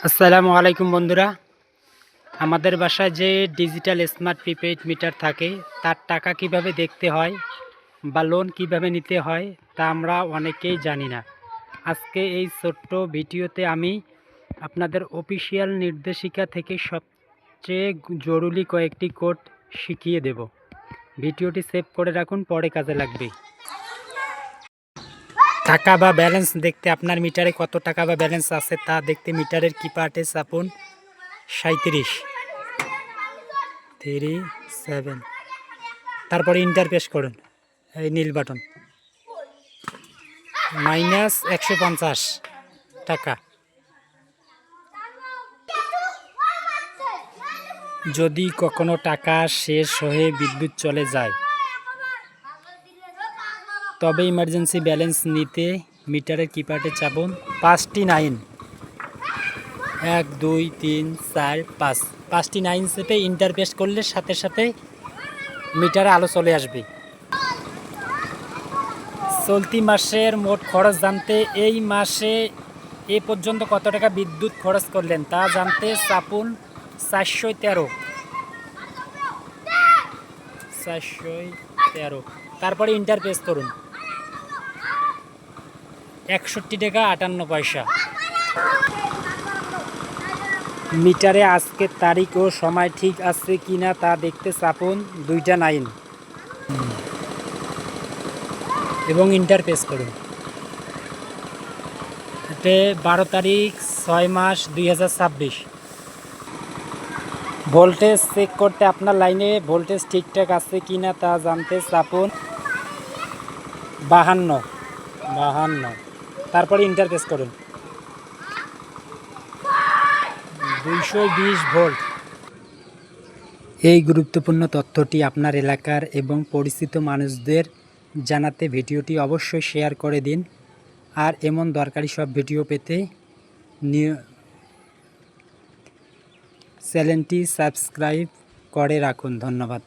আসসালামু আলাইকুম বন্ধুরা, আমাদের বাসায় যে ডিজিটাল স্মার্ট প্রিপেইড মিটার থাকে তার টাকা কিভাবে দেখতে হয় বা লোন কিভাবে নিতে হয় তা আমরা অনেকেই জানি না। আজকে এই ছোট্ট ভিডিওতে আমি আপনাদের অফিসিয়াল নির্দেশিকা থেকে সবচেয়ে জরুরি কয়েকটি কোড শিখিয়ে দেব। ভিডিওটি সেভ করে রাখুন, পরে কাজে লাগবে। টাকা বা ব্যালেন্স দেখতে আপনার মিটারে কত টাকা বা ব্যালেন্স আছে তা দেখতে মিটারের কিপারে চাপুন 37 37, তারপরে ইন্টার প্রেস করুন এই নীল বাটন, -150 টাকা। যদি কখনো টাকা শেষ হয়ে বিদ্যুৎ চলে যায় তবে ইমার্জেন্সি ব্যালেন্স নিতে মিটারের কিপারে চাপুন 5টি 9, 1 2 3 4 5, 5টি 9 চেপে ইন্টার প্রেস করলে সাথে সাথে মিটারে আলো চলে আসবে। চলতি মাসের মোট খরচ জানতে এই মাসে এ পর্যন্ত কত টাকা বিদ্যুৎ খরচ করলেন তা জানতে চাপুন 413, তারপরে ইন্টার প্রেস করুন 61 টাকা 58 পয়সা। মিটারে আজকের তারিখ ও সময় ঠিক আছে কিনা তা দেখতে চাপুন 2টা 9 এবং ইন্টার প্রেস করুন। এতে 12 তারিখ 6 মাস 2026। ভোল্টেজ চেক করতে আপনার লাইনে ভোল্টেজ ঠিকঠাক আছে কিনা তা জানতে চাপুন 52, তারপরে ইন্টার প্রেস করুন 220 ভোল্ট। এই গুরুত্বপূর্ণ তথ্যটি আপনার এলাকার এবং পরিচিত মানুষদের জানাতে ভিডিওটি অবশ্যই শেয়ার করে দিন। আর এমন দরকারি সব ভিডিও পেতে চ্যানেলটি সাবস্ক্রাইব করে রাখুন। ধন্যবাদ।